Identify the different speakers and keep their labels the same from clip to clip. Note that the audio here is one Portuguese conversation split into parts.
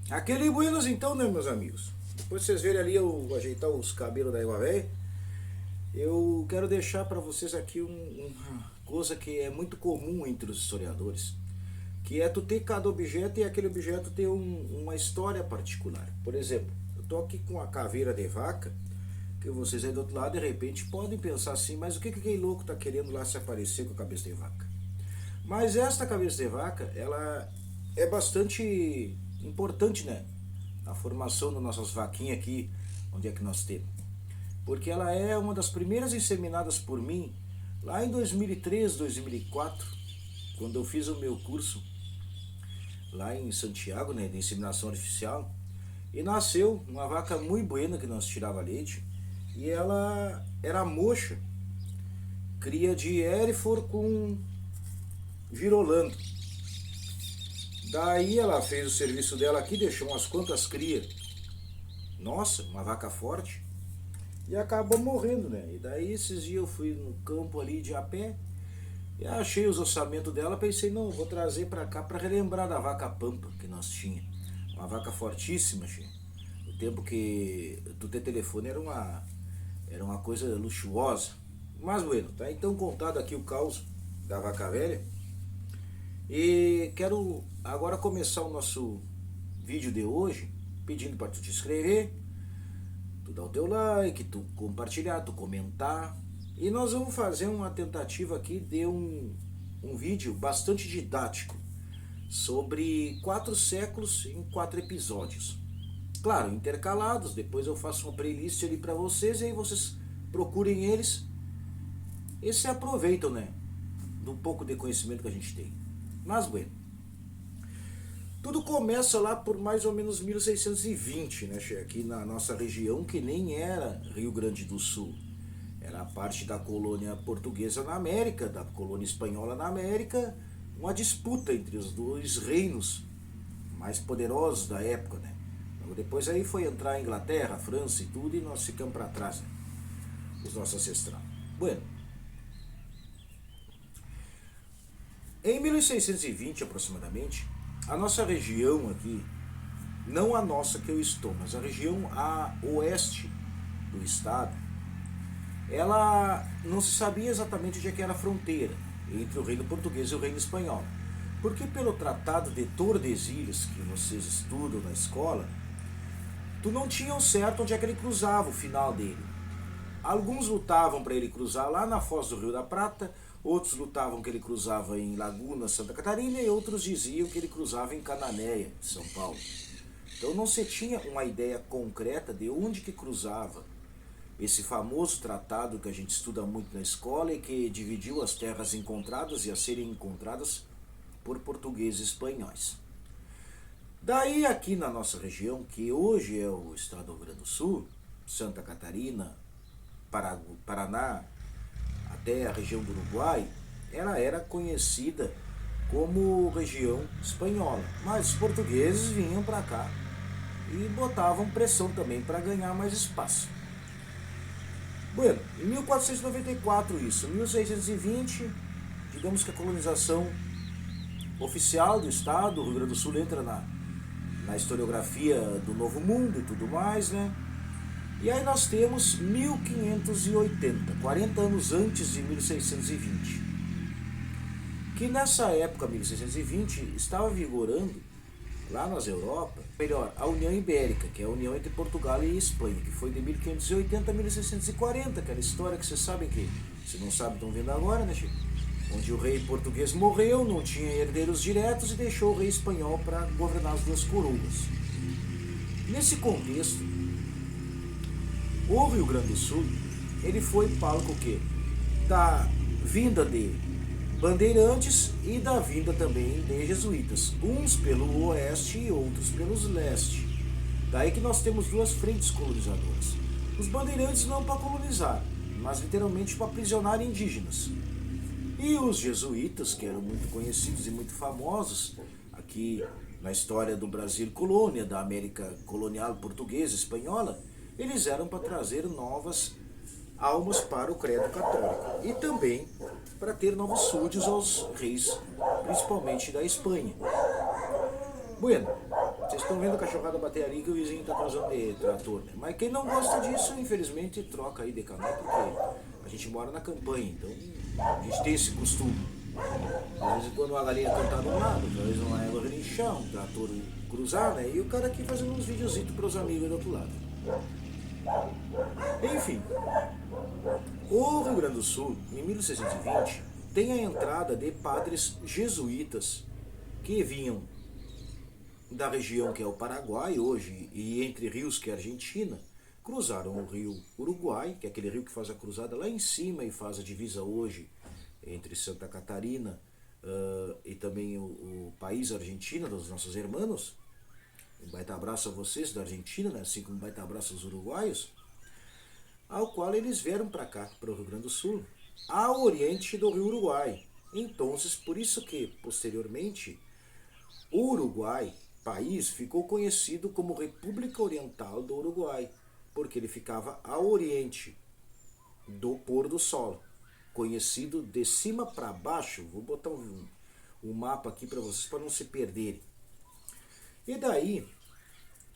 Speaker 1: Aquele Buenos então, né, meus amigos? Depois vocês verem ali eu ajeitar os cabelos da Eva Véia, eu quero deixar para vocês aqui uma coisa que é muito comum entre os historiadores, que é tu ter cada objeto e aquele objeto ter uma história particular. Por exemplo, eu tô aqui com a caveira de vaca, que vocês aí do outro lado de repente podem pensar assim, mas o que aquele louco tá querendo lá se aparecer com a cabeça de vaca? Mas esta cabeça de vaca, ela é bastante importante, né? Na formação das nossas vaquinhas aqui, onde é que nós temos. Porque ela é uma das primeiras inseminadas por mim, lá em 2003, 2004, quando eu fiz o meu curso lá em Santiago, né, de inseminação artificial, e nasceu uma vaca muito buena que nós tirava leite, e ela era moxa, cria de Hereford com Virolando. Daí ela fez o serviço dela aqui, deixou umas quantas crias. Nossa, uma vaca forte. E acabou morrendo, né? E daí esses dias eu fui no campo ali de a pé, e achei os orçamentos dela, pensei, não, vou trazer pra cá pra relembrar da vaca pampa que nós tinha. Uma vaca fortíssima, che. O tempo que tu ter telefone era uma coisa luxuosa. Mas bueno, tá então contado aqui o caos da vaca velha. E quero agora começar o nosso vídeo de hoje pedindo para tu te inscrever, tu dar o teu like, tu compartilhar, tu comentar. E nós vamos fazer uma tentativa aqui de um vídeo bastante didático sobre 4 séculos em 4 episódios. Claro, intercalados, depois eu faço uma playlist ali para vocês e aí vocês procurem eles e se aproveitam, né, do pouco de conhecimento que a gente tem. Mas, bueno, tudo começa lá por mais ou menos 1620, né, aqui na nossa região, que nem era Rio Grande do Sul. Era parte da colônia portuguesa na América, da colônia espanhola na América, uma disputa entre os dois reinos mais poderosos da época, né. Logo depois aí foi entrar a Inglaterra, a França e tudo, e nós ficamos para trás, né, os nossos ancestrais. Bueno, em 1620 aproximadamente, a nossa região aqui, não a nossa que eu estou, mas a região a oeste do estado, ela não se sabia exatamente onde é que era a fronteira entre o reino português e o reino espanhol. Porque pelo Tratado de Tordesilhas, que vocês estudam na escola, tu não tinha certo onde é que ele cruzava o final dele. Alguns lutavam para ele cruzar lá na foz do Rio da Prata, outros lutavam que ele cruzava em Laguna, Santa Catarina, e outros diziam que ele cruzava em Cananéia, São Paulo. Então não se tinha uma ideia concreta de onde que cruzava esse famoso tratado que a gente estuda muito na escola e que dividiu as terras encontradas e a serem encontradas por portugueses e espanhóis. Daí aqui na nossa região, que hoje é o estado do Rio Grande do Sul, Santa Catarina, Paraná, até a região do Uruguai, ela era conhecida como região espanhola. Mas os portugueses vinham para cá e botavam pressão também para ganhar mais espaço. Bueno, em 1494 isso, em 1620, digamos que a colonização oficial do estado, o Rio Grande do Sul entra na historiografia do Novo Mundo e tudo mais, né? E aí nós temos 1580, 40 anos antes de 1620. Que nessa época, 1620, estava vigorando, lá nas Europa, melhor, a União Ibérica, que é a união entre Portugal e Espanha, que foi de 1580 a 1640, aquela história que vocês sabem que, se não sabem, estão vendo agora, né, Chico? Onde o rei português morreu, não tinha herdeiros diretos e deixou o rei espanhol para governar as duas coroas. Nesse contexto, o Rio Grande do Sul, ele foi palco o quê? Da vinda de bandeirantes e da vinda também de jesuítas, uns pelo oeste e outros pelos leste. Daí que nós temos duas frentes colonizadoras. Os bandeirantes não para colonizar, mas literalmente para aprisionar indígenas. E os jesuítas, que eram muito conhecidos e muito famosos aqui na história do Brasil colônia, da América colonial portuguesa, espanhola, eles eram para trazer novas almas para o credo católico e também para ter novos súdios aos reis, principalmente da Espanha. Bueno, vocês estão vendo a cachorrada bater ali que o vizinho está causando de trator, né? Mas quem não gosta disso, infelizmente, troca aí de canal, porque a gente mora na campanha, então a gente tem esse costume. Às vezes quando uma galinha cantar de um lado, às vezes uma égua relinchar, um trator cruzar, né? E o cara aqui fazendo uns videozitos para os amigos do outro lado. Enfim, o Rio Grande do Sul, em 1620, tem a entrada de padres jesuítas que vinham da região que é o Paraguai hoje e Entre Rios, que é a Argentina, cruzaram o rio Uruguai, que é aquele rio que faz a cruzada lá em cima e faz a divisa hoje entre Santa Catarina e também o país Argentina, dos nossos irmãos. Um baita abraço a vocês da Argentina, né? Assim como um baita abraço aos uruguaios, ao qual eles vieram para cá, para o Rio Grande do Sul, ao oriente do rio Uruguai. Então, por isso que, posteriormente, o Uruguai, país, ficou conhecido como República Oriental do Uruguai, porque ele ficava ao oriente do pôr do sol, conhecido de cima para baixo. Vou botar um mapa aqui para vocês para não se perderem. E daí,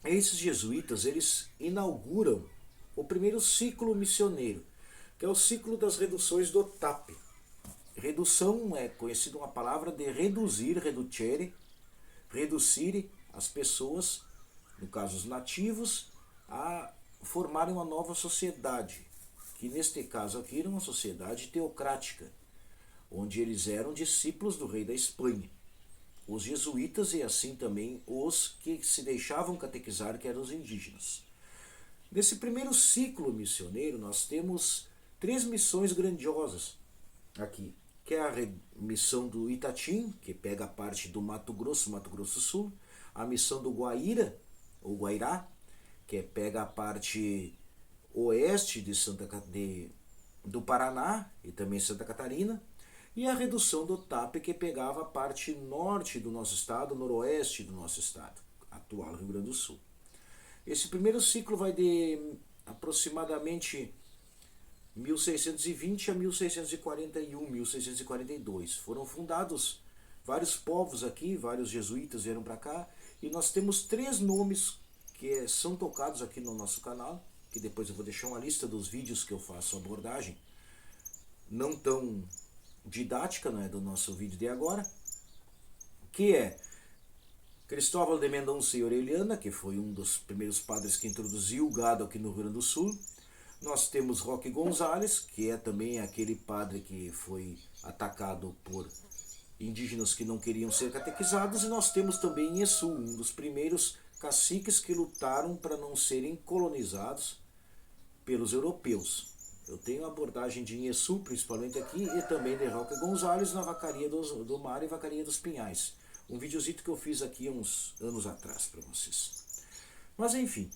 Speaker 1: esses jesuítas, eles inauguram o primeiro ciclo missioneiro, que é o ciclo das reduções do TAP. Redução é conhecida uma palavra de reduzir, reducere, reduzir as pessoas, no caso os nativos, a formarem uma nova sociedade, que neste caso aqui era uma sociedade teocrática, onde eles eram discípulos do rei da Espanha, os jesuítas e assim também os que se deixavam catequizar, que eram os indígenas. Nesse primeiro ciclo missioneiro nós temos 3 missões grandiosas aqui, que é a missão do Itatim, que pega a parte do Mato Grosso do Sul, a missão do Guaíra, ou Guairá, que pega a parte oeste do Paraná e também Santa Catarina, e a redução do TAP, que pegava a parte norte do nosso estado, noroeste do nosso estado, atual Rio Grande do Sul. Esse primeiro ciclo vai de aproximadamente 1620 a 1641, 1642. Foram fundados vários povos aqui, vários jesuítas vieram para cá, e nós temos 3 nomes que são tocados aqui no nosso canal, que depois eu vou deixar uma lista dos vídeos que eu faço abordagem, não tão didática, né, do nosso vídeo de agora, que é Cristóvão de Mendonça e Orellana, que foi um dos primeiros padres que introduziu o gado aqui no Rio Grande do Sul. Nós temos Roque Gonzalez, que é também aquele padre que foi atacado por indígenas que não queriam ser catequizados, e nós temos também Inhesu, um dos primeiros caciques que lutaram para não serem colonizados pelos europeus. Eu tenho a abordagem de Inhesu, principalmente aqui, e também de Roque Gonzalez na Vacaria do Mar e Vacaria dos Pinhais. Um videozito que eu fiz aqui uns anos atrás para vocês. Mas enfim.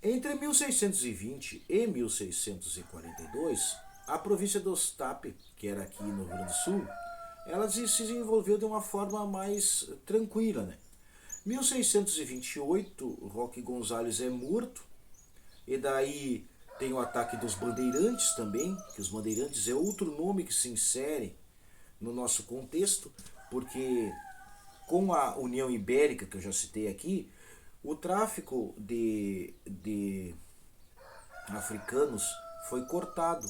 Speaker 1: Entre 1620 e 1642, a província do Ostap, que era aqui no Rio Grande do Sul, ela se desenvolveu de uma forma mais tranquila, né? 1628, Roque Gonzalez é morto, e daí tem o ataque dos bandeirantes também, que os bandeirantes é outro nome que se insere no nosso contexto, porque com a União Ibérica, que eu já citei aqui, o tráfico de africanos foi cortado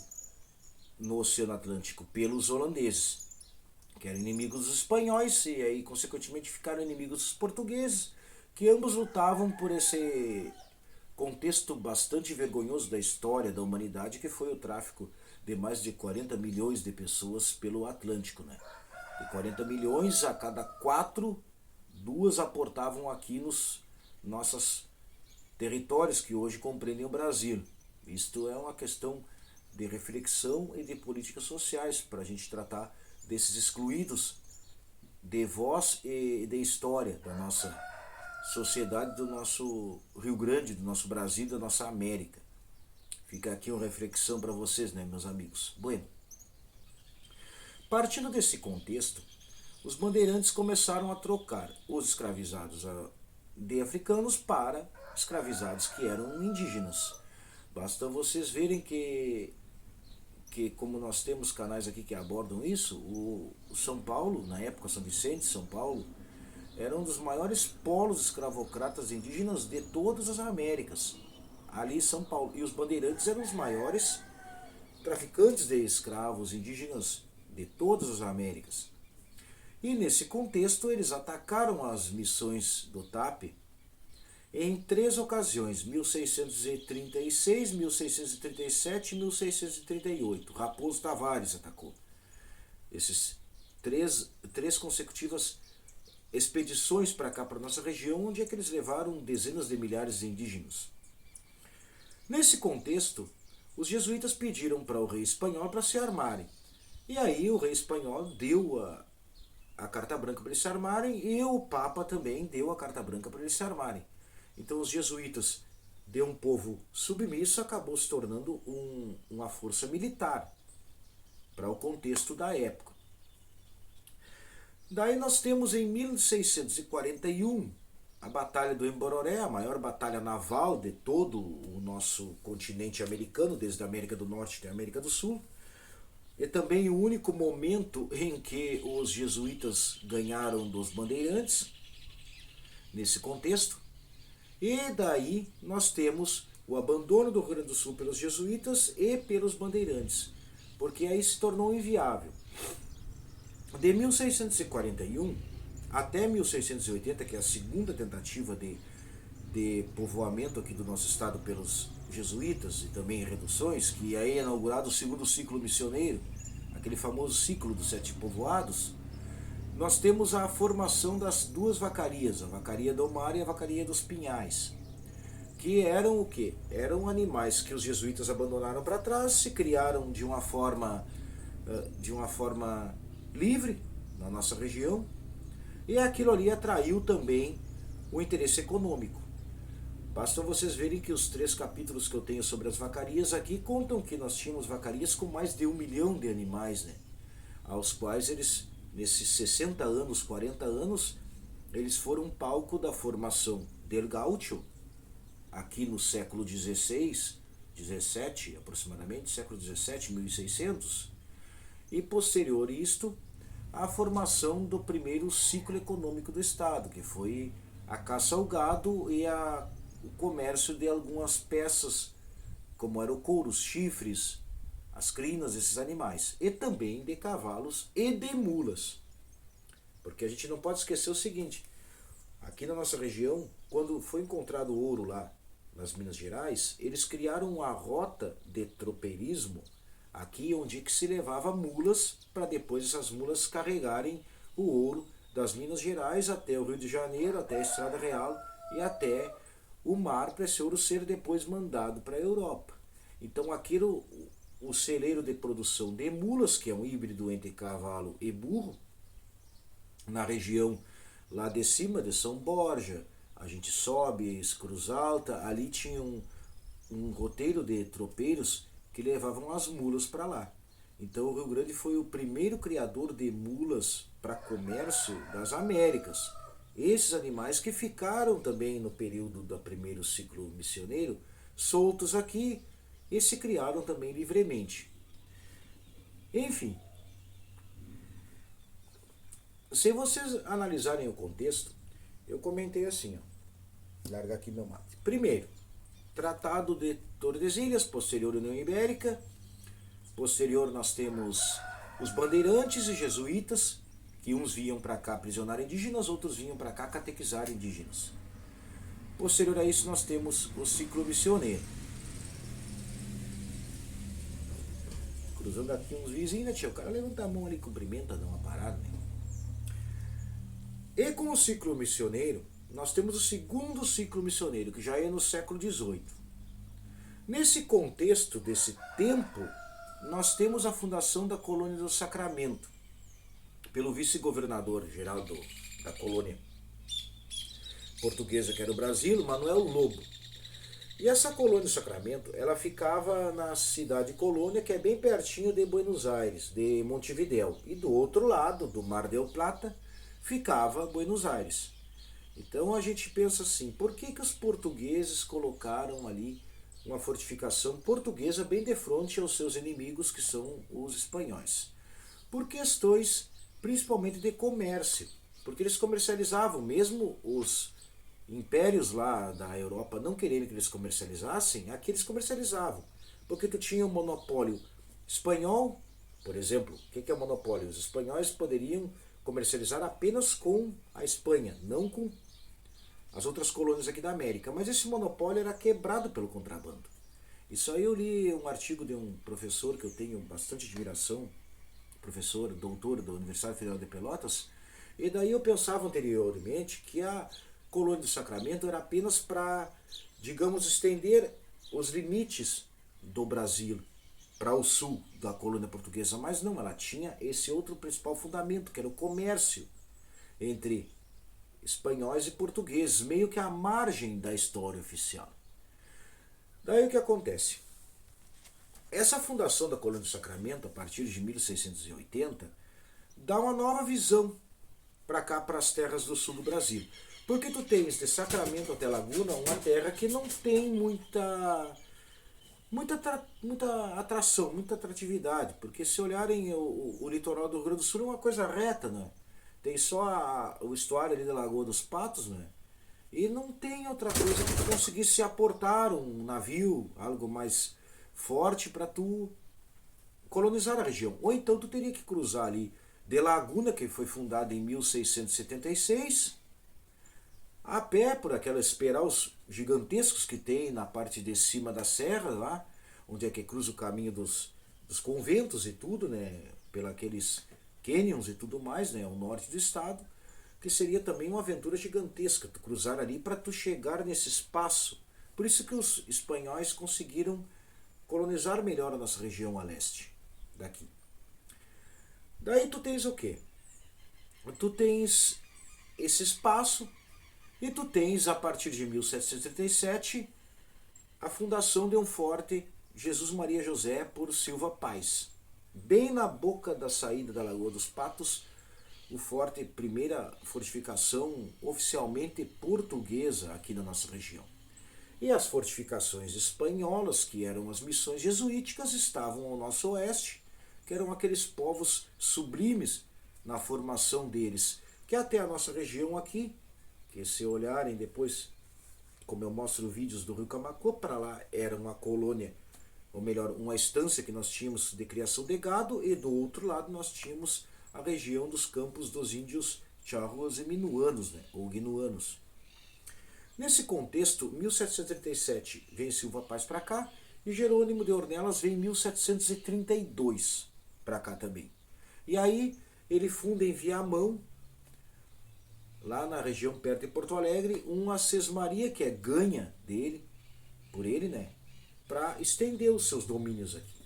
Speaker 1: no Oceano Atlântico pelos holandeses, que eram inimigos dos espanhóis, e aí consequentemente ficaram inimigos dos portugueses, que ambos lutavam por esse contexto bastante vergonhoso da história da humanidade, que foi o tráfico de mais de 40 milhões de pessoas pelo Atlântico, né? De 40 milhões, a cada 4, 2 aportavam aqui nos nossos territórios que hoje compreendem o Brasil. Isto é uma questão de reflexão e de políticas sociais para a gente tratar desses excluídos de voz e de história da nossa sociedade, do nosso Rio Grande, do nosso Brasil, da nossa América. Fica aqui uma reflexão para vocês, né, meus amigos? Bueno, partindo desse contexto, os bandeirantes começaram a trocar os escravizados de africanos para escravizados que eram indígenas. Basta vocês verem que como nós temos canais aqui que abordam isso, o São Paulo, na época São Vicente, São Paulo, era um dos maiores polos escravocratas indígenas de todas as Américas. Ali São Paulo. E os bandeirantes eram os maiores traficantes de escravos indígenas de todas as Américas. E nesse contexto eles atacaram as missões do TAP em 3 ocasiões, 1636, 1637 e 1638. Raposo Tavares atacou. Esses três consecutivas expedições para cá, para nossa região, onde é que eles levaram dezenas de milhares de indígenas. Nesse contexto, os jesuítas pediram para o rei espanhol para se armarem. E aí o rei espanhol deu a carta branca para eles se armarem e o Papa também deu a carta branca para eles se armarem. Então os jesuítas, de um povo submisso, acabou se tornando uma força militar para o contexto da época. Daí nós temos em 1641 a Batalha do Embororé, a maior batalha naval de todo o nosso continente americano, desde a América do Norte até a América do Sul. É também o único momento em que os jesuítas ganharam dos bandeirantes, nesse contexto. E daí nós temos o abandono do Rio Grande do Sul pelos jesuítas e pelos bandeirantes, porque aí se tornou inviável. De 1641 até 1680, que é a segunda tentativa de povoamento aqui do nosso estado pelos jesuítas e também reduções, que aí é inaugurado o segundo ciclo missioneiro, aquele famoso ciclo dos 7 povoados, nós temos a formação das 2 vacarias, a vacaria do Mar e a vacaria dos Pinhais, que eram o quê? Eram animais que os jesuítas abandonaram para trás, se criaram de uma forma livre na nossa região, e aquilo ali atraiu também o interesse econômico. Basta vocês verem que os 3 capítulos que eu tenho sobre as vacarias aqui contam que nós tínhamos vacarias com mais de 1 milhão de animais, né? Aos quais eles, nesses 60 anos, 40 anos, eles foram palco da formação del Gaucho, aqui no século XVI, 17 aproximadamente, século XVII, 1600, e posterior isto, a formação do primeiro ciclo econômico do Estado, que foi a caça ao gado e o comércio de algumas peças, como era o couro, os chifres, as crinas desses animais, e também de cavalos e de mulas. Porque a gente não pode esquecer o seguinte, aqui na nossa região, quando foi encontrado ouro lá nas Minas Gerais, eles criaram uma rota de tropeirismo aqui onde que se levava mulas para depois essas mulas carregarem o ouro das Minas Gerais até o Rio de Janeiro, até a Estrada Real e até o mar para esse ouro ser depois mandado para a Europa. Então aquilo, o celeiro de produção de mulas, que é um híbrido entre cavalo e burro, na região lá de cima de São Borja, a gente sobe, Cruz Alta, ali tinha um roteiro de tropeiros que levavam as mulas para lá. Então o Rio Grande foi o primeiro criador de mulas para comércio das Américas. Esses animais que ficaram também no período do primeiro ciclo missioneiro, soltos aqui e se criaram também livremente. Enfim, se vocês analisarem o contexto, eu comentei assim, ó, larga aqui meu mate. Primeiro, Tratado de Tordesilhas, posterior União Ibérica, posterior nós temos os bandeirantes e jesuítas, que uns vinham para cá aprisionar indígenas, outros vinham para cá catequizar indígenas. Posterior a isso nós temos o ciclo missioneiro. Cruzando aqui uns vizinhos, né, tio? O cara levanta a mão ali, cumprimenta, dá uma parada, né? E com o ciclo missioneiro, nós temos o segundo ciclo missioneiro, que já é no século XVIII. Nesse contexto desse tempo, nós temos a fundação da colônia do Sacramento, pelo vice-governador geral da colônia portuguesa, que era o Brasil, Manuel Lobo. E essa colônia do Sacramento, ela ficava na cidade colônia, que é bem pertinho de Buenos Aires, de Montevidéu. E do outro lado, do Mar del Plata, ficava Buenos Aires. Então a gente pensa assim, por que que os portugueses colocaram ali uma fortificação portuguesa bem de frente aos seus inimigos, que são os espanhóis? Por questões principalmente de comércio, porque eles comercializavam, mesmo os impérios lá da Europa não querendo que eles comercializassem, aqui eles comercializavam, porque tu tinha um monopólio espanhol, por exemplo. O que é o monopólio? Os espanhóis poderiam comercializar apenas com a Espanha, não com as outras colônias aqui da América, mas esse monopólio era quebrado pelo contrabando. Isso aí eu li um artigo de um professor que eu tenho bastante admiração, professor, doutor da Universidade Federal de Pelotas, e daí eu pensava anteriormente que a colônia do Sacramento era apenas para, digamos, estender os limites do Brasil para o sul da colônia portuguesa, mas não, ela tinha esse outro principal fundamento, que era o comércio entre espanhóis e portugueses, meio que à margem da história oficial. Daí o que acontece? Essa fundação da colônia do Sacramento, a partir de 1680, dá uma nova visão para cá, para as terras do sul do Brasil. Porque tu tens de Sacramento até Laguna uma terra que não tem muita atração, muita atratividade. Porque se olharem o litoral do Rio Grande do Sul é uma coisa reta, né? Tem só o estuário ali da Lagoa dos Patos, né? E não tem outra coisa que tu conseguisse aportar um navio, algo mais forte para tu colonizar a região. Ou então tu teria que cruzar ali de Laguna, que foi fundada em 1676, a pé por aquelas esperaus gigantescos que tem na parte de cima da serra lá, onde é que cruza o caminho dos conventos e tudo, né, pela aqueles canyons e tudo mais, né, ao norte do estado, que seria também uma aventura gigantesca, tu cruzar ali para tu chegar nesse espaço. Por isso que os espanhóis conseguiram colonizar melhor a nossa região a leste daqui. Daí tu tens o quê? Tu tens esse espaço e tu tens, a partir de 1737, a fundação de um forte Jesus Maria José por Silva Paz. Bem na boca da saída da Lagoa dos Patos, o forte, primeira fortificação oficialmente portuguesa aqui na nossa região. E as fortificações espanholas, que eram as missões jesuíticas, estavam ao nosso oeste, que eram aqueles povos sublimes na formação deles, que até a nossa região aqui, que se olharem depois, como eu mostro vídeos do Rio Camacô, para lá era uma colônia, ou melhor, uma estância que nós tínhamos de criação de gado, e do outro lado nós tínhamos a região dos campos dos índios charruas e minuanos, né, ou guinuanos. Nesse contexto, 1737 vem Silva Paz para cá, e Jerônimo de Ornelas vem em 1732 para cá também. E aí ele funda em Viamão, lá na região perto de Porto Alegre, uma sesmaria que é ganha dele, por ele, né, para estender os seus domínios aqui.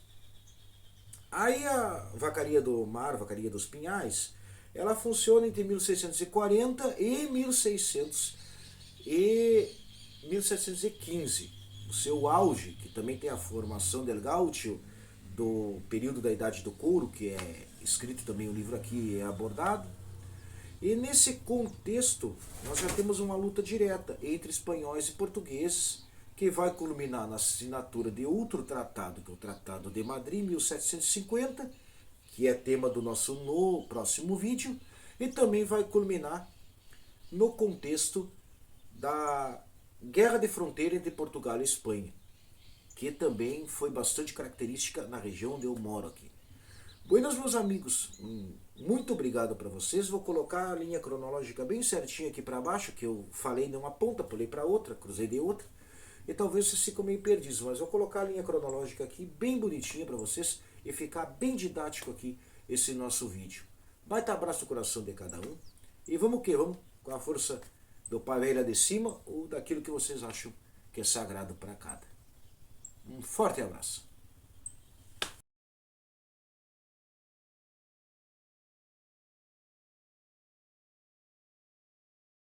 Speaker 1: Aí a Vacaria do Mar, Vacaria dos Pinhais, ela funciona entre 1640 e 1715. O seu auge, que também tem a formação del Gaucho, do período da Idade do Couro, que é escrito também o livro aqui, é abordado. E nesse contexto, nós já temos uma luta direta entre espanhóis e portugueses, que vai culminar na assinatura de outro tratado, que é o Tratado de Madrid, 1750, que é tema do nosso próximo vídeo, e também vai culminar no contexto da Guerra de Fronteira entre Portugal e Espanha, que também foi bastante característica na região onde eu moro aqui. Buenas, meus amigos, muito obrigado para vocês. Vou colocar a linha cronológica bem certinha aqui para baixo, que eu falei de uma ponta, pulei para outra, cruzei de outra, e talvez vocês fiquem meio perdidos, mas vou colocar a linha cronológica aqui bem bonitinha para vocês e ficar bem didático aqui esse nosso vídeo. Baita abraço no coração de cada um, e vamos que vamos, com a força do Pai Velho lá de cima, ou daquilo que vocês acham que é sagrado para cada. Um forte abraço.